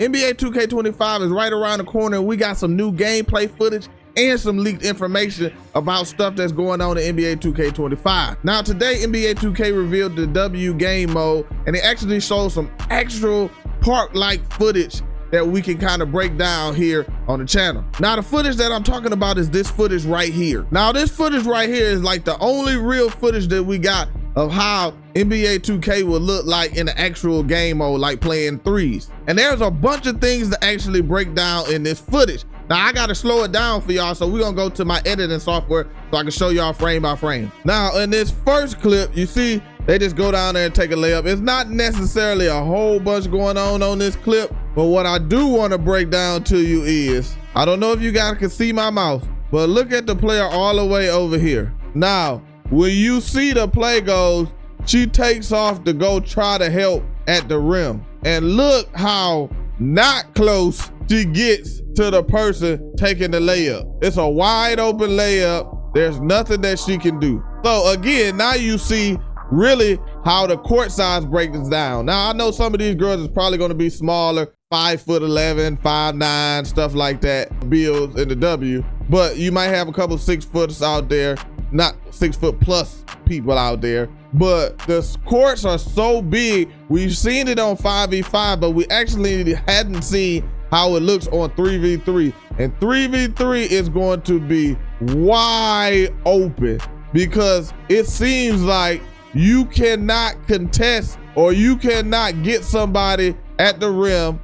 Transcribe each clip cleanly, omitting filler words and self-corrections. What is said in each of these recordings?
NBA 2K25 is right around the corner. We got some new gameplay footage and some leaked information about stuff that's going on in NBA 2K25. Now today, NBA 2K revealed the W game mode, and it actually shows some actual park-like footage that we can kind of break down here on the channel. Now the footage that I'm talking about is this footage right here. Now this footage right here is like the only real footage that we got of how NBA 2K will look like in the actual game mode, like playing threes. And there's a bunch of things to actually break down in this footage. Now I gotta slow it down for y'all, so we're gonna go to my editing software so I can show y'all frame by frame. Now in this first clip, you see they just go down there and take a layup. It's not necessarily a whole bunch going on this clip, but what I do wanna break down to you is, I don't know if you guys can see my mouse, but look at the player all the way over here. Now, when you see the play goes, she takes off to go try to help at the rim. And look how not close she gets to the person taking the layup. It's a wide open layup. There's nothing that she can do. So again, now you see really how the court size breaks down. Now I know some of these girls is probably gonna be smaller, 5'11", 5'9", stuff like that, builds in the W, but you might have a couple 6 footers out there, not 6 foot plus people out there, but the courts are so big. We've seen it on 5v5, but we actually hadn't seen how it looks on 3v3. And 3v3 is going to be wide open because it seems like you cannot contest or you cannot get somebody at the rim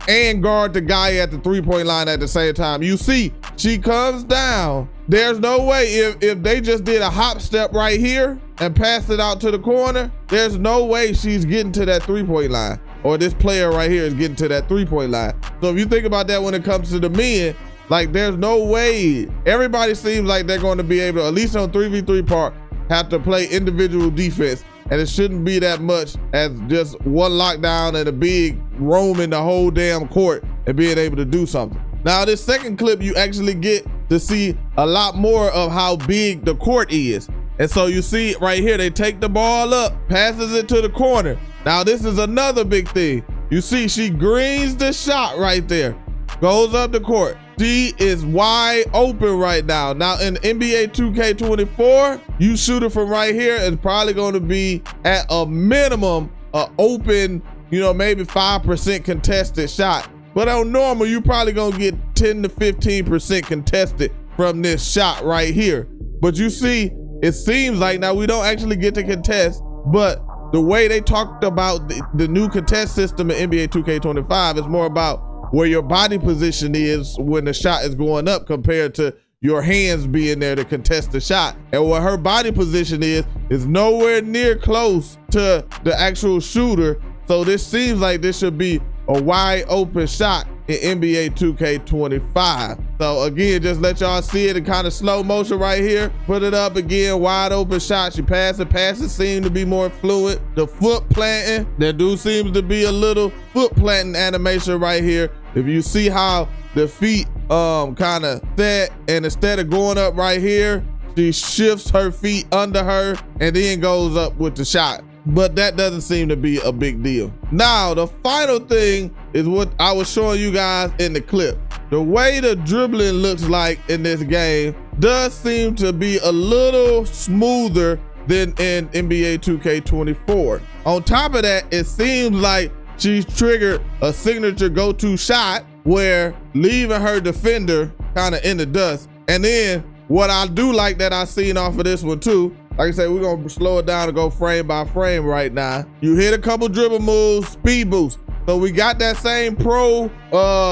and guard the guy at the 3-point line at the same time. You see, she comes down. There's no way if they just did a hop step right here and passed it out to the corner, there's no way she's getting to that 3-point line, or this player right here is getting to that 3-point line. So if you think about that when it comes to the men, like there's no way. Everybody seems like they're going to be able to, at least on 3v3 part, have to play individual defense, and it shouldn't be that much as just one lockdown and a big roaming the whole damn court and being able to do something. Now this second clip, you actually get to see a lot more of how big the court is. And so you see right here, they take the ball up, passes it to the corner. Now this is another big thing. You see she greens the shot right there, goes up the court. She is wide open right now. Now in NBA 2K24, you shoot it from right here, it's probably going to be at a minimum open, you know, maybe 5% contested shot. But on normal, you probably gonna get 10 to 15% contested from this shot right here. But you see, it seems like now we don't actually get to contest, but the way they talked about the new contest system in NBA 2K25 is more about where your body position is when the shot is going up compared to your hands being there to contest the shot. And where her body position is nowhere near close to the actual shooter. So this seems like this should be a wide open shot in NBA 2K25. So again, just let y'all see it in kind of slow motion right here. Put it up again, wide open shot. She passes seem to be more fluid. The foot planting, there do seems to be a little foot planting animation right here. If you see how the feet kind of set, and instead of going up right here, she shifts her feet under her and then goes up with the shot. But that doesn't seem to be a big deal. Now, the final thing is what I was showing you guys in the clip. The way the dribbling looks like in this game does seem to be a little smoother than in NBA 2K24. On top of that, it seems like she's triggered a signature go-to shot where leaving her defender kind of in the dust. And then what I do like that I've seen off of this one too, like I said, we're gonna slow it down and go frame by frame right now. You hit a couple dribble moves, speed boost. So we got that same pro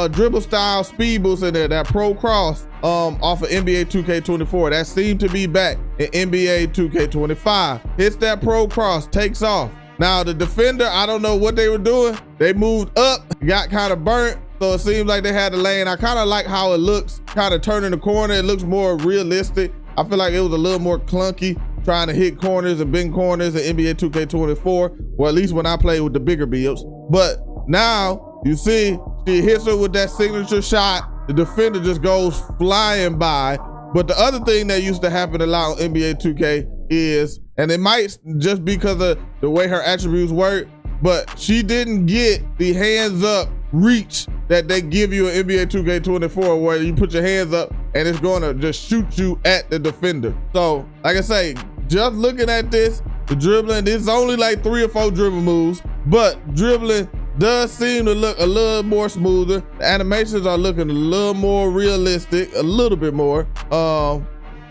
dribble style speed boost in there, that pro cross off of NBA 2K24. That seemed to be back in NBA 2K25. Hits that pro cross, takes off. Now the defender, I don't know what they were doing. They moved up, got kind of burnt. So it seems like they had the lane. I kind of like how it looks, kind of turning the corner. It looks more realistic. I feel like it was a little more clunky trying to hit corners and bend corners in NBA 2K24, or at least when I played with the bigger builds. But now you see she hits her with that signature shot. The defender just goes flying by. But the other thing that used to happen a lot on NBA 2K is, and it might just because of the way her attributes work, but she didn't get the hands up reach that they give you in NBA 2K24, where you put your hands up and it's gonna just shoot you at the defender. So like I say, just looking at this, the dribbling, it's only like 3 or 4 dribble moves, but dribbling does seem to look a little more smoother. The animations are looking a little more realistic, a little bit more.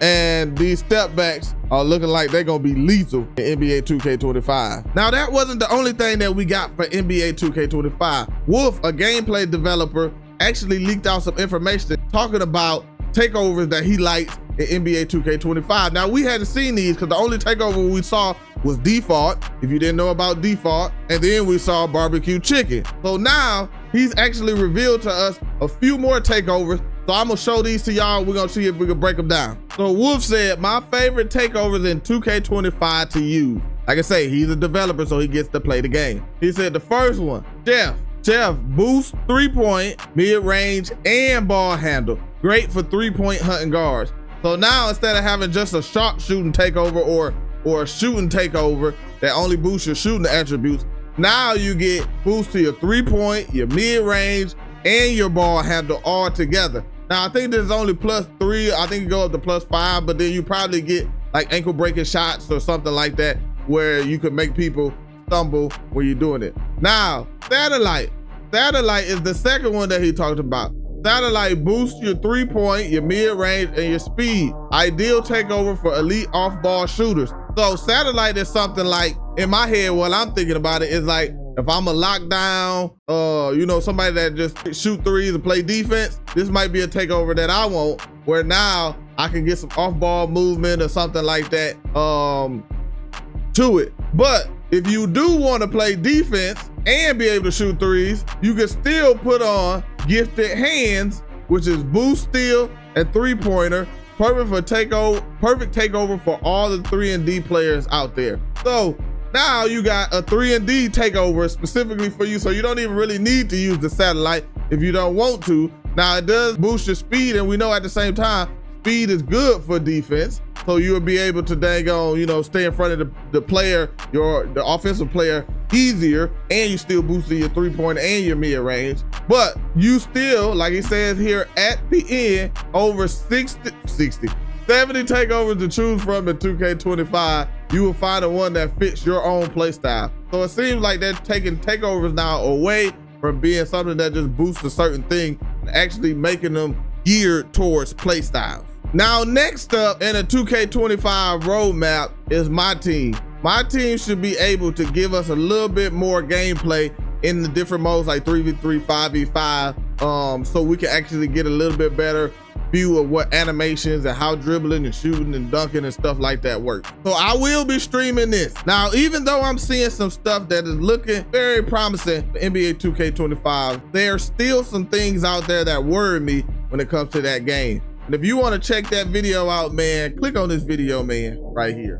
And these step backs are looking like they're gonna be lethal in NBA 2K25. Now that wasn't the only thing that we got for NBA 2K25. Wolf, a gameplay developer, actually leaked out some information talking about takeovers that he likes in NBA 2K25. Now we hadn't seen these because the only takeover we saw was default, if you didn't know about default, and then we saw barbecue chicken. So now he's actually revealed to us a few more takeovers. So I'm gonna show these to y'all. We're gonna see if we can break them down. So Wolf said, my favorite takeovers in 2K25 to use. Like I say, he's a developer, so he gets to play the game. He said the first one, Jeff, boost 3-point, mid-range, and ball handle. Great for 3-point hunting guards. So now instead of having just a sharp shooting takeover or a shooting takeover that only boosts your shooting attributes, now you get boost to your 3-point, your mid-range, and your ball handle all together. Now I think there's only +3, I think you go up to +5, but then you probably get like ankle breaking shots or something like that where you could make people stumble when you're doing it. Now, satellite is the second one that he talked about. Satellite boosts your 3-point, your mid-range, and your speed. Ideal takeover for elite off-ball shooters. So satellite is something like, in my head, what I'm thinking about it is like, if I'm a lockdown, you know, somebody that just shoot threes and play defense, this might be a takeover that I want, where now I can get some off-ball movement or something like that to it. But if you do want to play defense and be able to shoot threes, you can still put on gifted hands, which is boost steal and 3-pointer, perfect takeover for all the 3 and D players out there. So now you got a 3 and D takeover specifically for you, so you don't even really need to use the satellite if you don't want to. Now it does boost your speed, and we know at the same time, speed is good for defense. So you'll be able to dang on, you know, stay in front of the player, the offensive player easier, and you still boosted your 3-point and your mid-range. But you still, like he says here at the end, over 70 takeovers to choose from in 2K25. You will find the one that fits your own play style. So it seems like they're taking takeovers now away from being something that just boosts a certain thing and actually making them geared towards play styles. Now, next up in a 2K25 roadmap is my team. My team should be able to give us a little bit more gameplay in the different modes like 3v3, 5v5, so we can actually get a little bit better view of what animations and how dribbling and shooting and dunking and stuff like that work. So I will be streaming this. Now, even though I'm seeing some stuff that is looking very promising for NBA 2K25, there's still some things out there that worry me when it comes to that game. And if you want to check that video out, man, click on this video, man, right here.